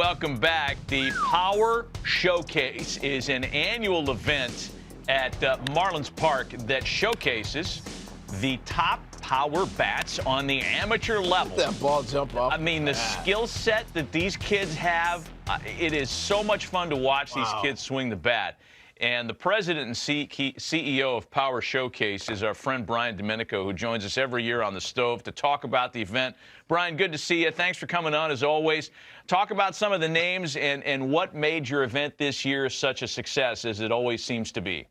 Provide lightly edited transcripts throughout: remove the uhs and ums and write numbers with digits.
welcome back. The Power Showcase is an annual event at Marlins Park that showcases the top power bats on the amateur level. That ball jump off. I mean, the skill set that these kids have, it is so much fun to watch these kids swing the bat. And the president and CEO of Power Showcase is our friend Brian Domenico, who joins us every year on the stove to talk about the event. Brian, good to see you. Thanks for coming on, as always. Talk about some of the names and what made your event this year such a success, as it always seems to be.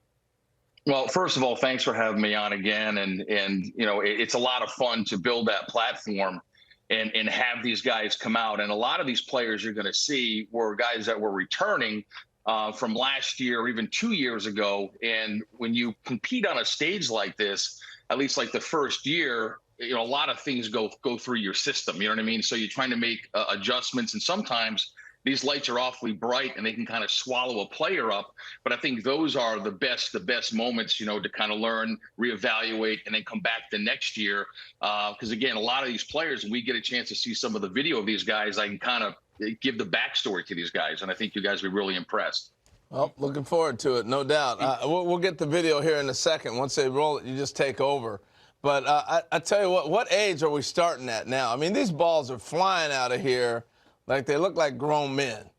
Well, first of all, thanks for having me on again. And you know, it's a lot of fun to build that platform and have these guys come out. And a lot of these players you're going to see were guys that were returning from last year or even 2 years ago. And when you compete on a stage like this, at least like the first year, you know, a lot of things go through your system. You know what I mean? So you're trying to make adjustments, and sometimes these lights are awfully bright and they can kind of swallow a player up. But I think those are the best moments, you know, to kind of learn, reevaluate, and then come back the next year. Because again, a lot of these players, when we get a chance to see some of the video of these guys, I can kind of give the backstory to these guys, and I think you guys will be really impressed. Well, looking forward to it, no doubt. We'll get the video here in a second. Once they roll it, you just take over. But I tell you what age are we starting at now? I mean, these balls are flying out of here like they look like grown men.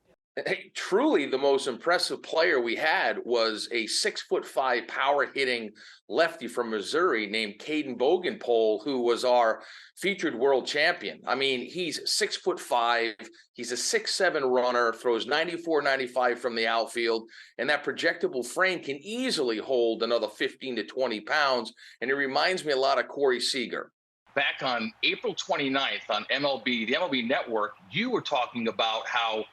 Hey, truly the most impressive player we had was a 6'5" power hitting lefty from Missouri named Caden Bogenpole, who was our featured world champion. I mean, he's 6'5", he's a 6'7" runner, throws 94, 95 from the outfield, and that projectable frame can easily hold another 15 to 20 pounds. And it reminds me a lot of Corey Seager. Back on April 29th on the MLB Network, you were talking about how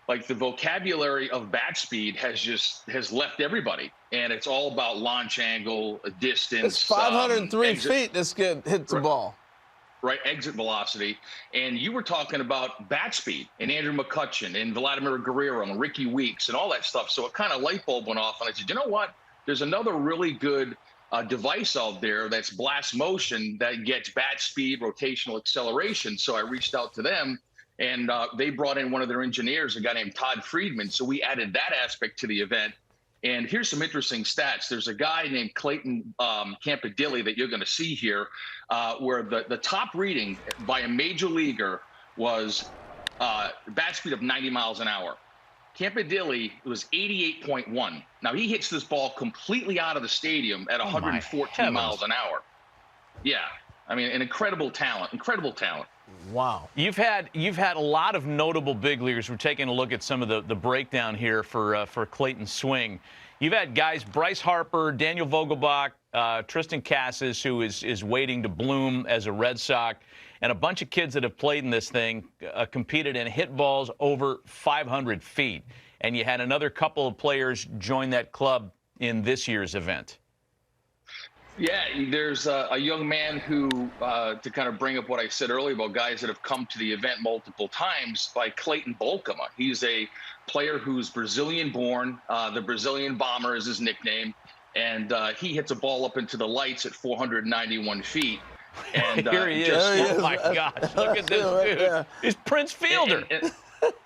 like the vocabulary of bat speed has left everybody, and it's all about launch angle, distance. It's 503 feet this kid hits the ball. Right, exit velocity. And you were talking about bat speed and Andrew McCutchen and Vladimir Guerrero and Ricky Weeks and all that stuff. So it kind of light bulb went off, and I said, you know what? There's another really good device out there that's blast motion that gets bat speed, rotational acceleration. So I reached out to them, and they brought in one of their engineers, a guy named Todd Friedman. So we added that aspect to the event. And here's some interesting stats. There's a guy named Clayton Campadilli that you're going to see here, where the top reading by a major leaguer was bat speed of 90 miles an hour. Campadilli was 88.1. Now, he hits this ball completely out of the stadium at 114 miles an hour. Yeah, I mean, an incredible talent, incredible talent. Wow. You've had a lot of notable big leaguers. We're taking a look at some of the breakdown here for Clayton's swing. You've had guys, Bryce Harper, Daniel Vogelbach, Tristan Casas, who is waiting to bloom as a Red Sox, and a bunch of kids that have played in this thing, competed and hit balls over 500 feet. And you had another couple of players join that club in this year's event. Yeah, there's a young man who, to kind of bring up what I said earlier about guys that have come to the event multiple times, by Clayton Bolkema. He's a player who's Brazilian-born. The Brazilian Bomber is his nickname. And he hits a ball up into the lights at 491 feet. And here he is. Oh, my gosh. Look at this dude. Yeah. He's Prince Fielder.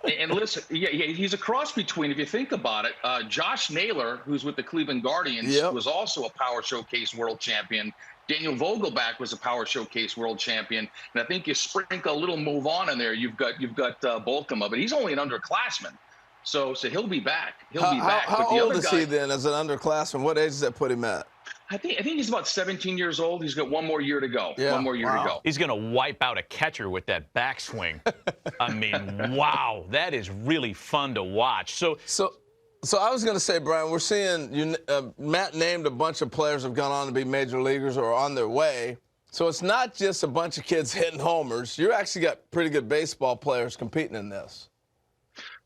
And listen, yeah, he's a cross between, if you think about it, Josh Naylor, who's with the Cleveland Guardians, was also a Power Showcase world champion. Daniel Vogelbach was a Power Showcase world champion. And I think you sprinkle a little move on in there, you've got Bolkema, but he's only an underclassman. So he'll be back. He'll be back. How old is he then as an underclassman? What age does that put him at? I think he's about 17 years old. He's got one more year to go. Yeah. One more year to go. He's going to wipe out a catcher with that backswing. I mean, wow, that is really fun to watch. So I was going to say, Brian, we're seeing Matt named a bunch of players have gone on to be major leaguers or are on their way. So it's not just a bunch of kids hitting homers. You actually got pretty good baseball players competing in this.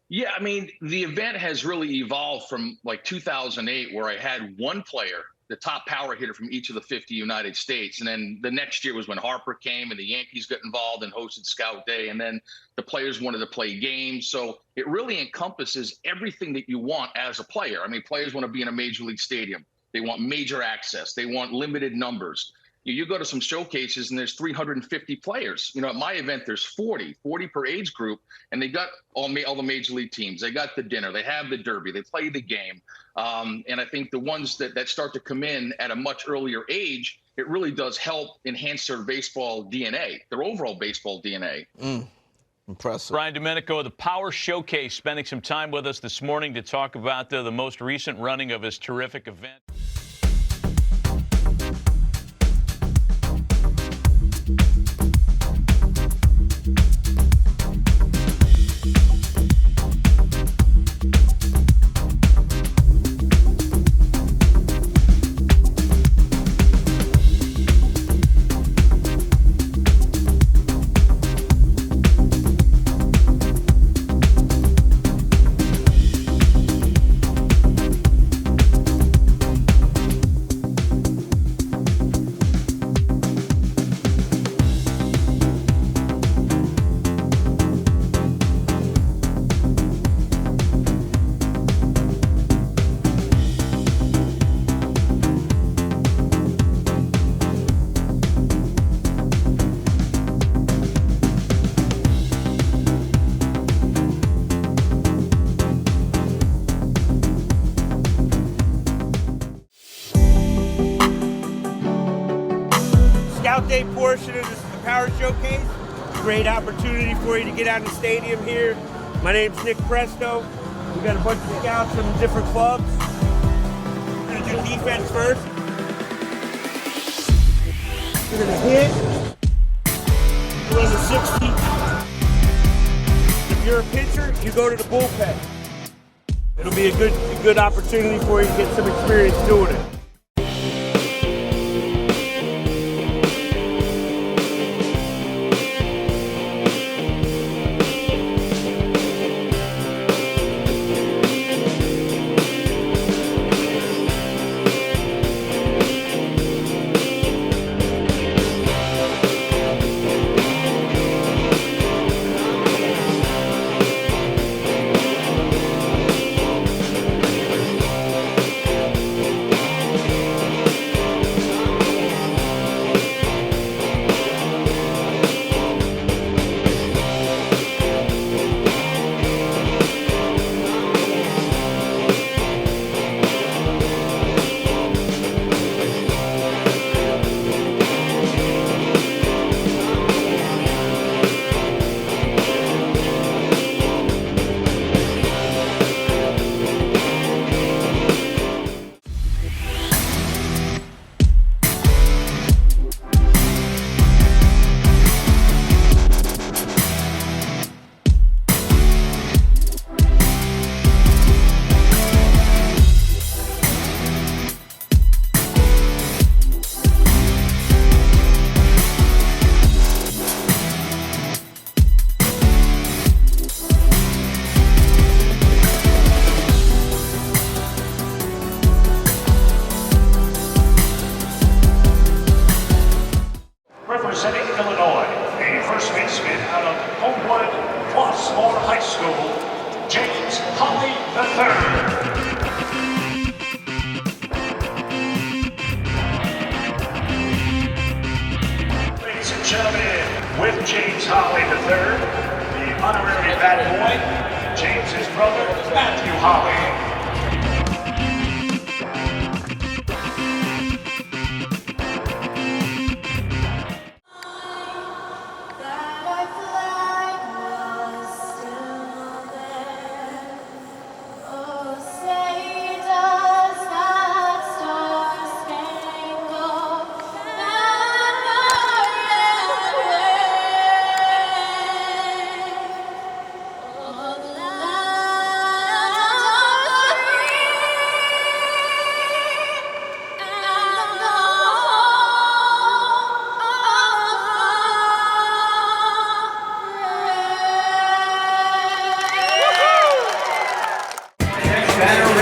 Yeah, I mean, the event has really evolved from like 2008, where I had one player, the top power hitter from each of the 50 United States. And then the next year was when Harper came and the Yankees got involved and hosted Scout Day. And then the players wanted to play games. So it really encompasses everything that you want as a player. I mean, players want to be in a major league stadium. They want major access. They want limited numbers. You go to some showcases and there's 350 players. At my event, there's 40 per age group, and they got all the major league teams. They got the dinner, they have the derby, they play the game. And I think the ones that start to come in at a much earlier age, it really does help enhance their baseball DNA, their overall baseball DNA. Impressive. Brian Domenico of the Power Showcase spending some time with us this morning to talk about the most recent running of his terrific event. Scout Day portion of this is the Power Showcase. Great opportunity for you to get out in the stadium here. My name's Nick Presto. We got a bunch of scouts from different clubs. We're gonna do defense first. We're gonna hit. Run the 60. If you're a pitcher, you go to the bullpen. It'll be a good opportunity for you to get some experience doing it. Representing Illinois, a first baseman out of Homewood Flossmoor High School, Jhames Holley III. Ladies and gentlemen, with Jhames Holley III, the honorary bat boy, James's brother, Matthew Holley. Banner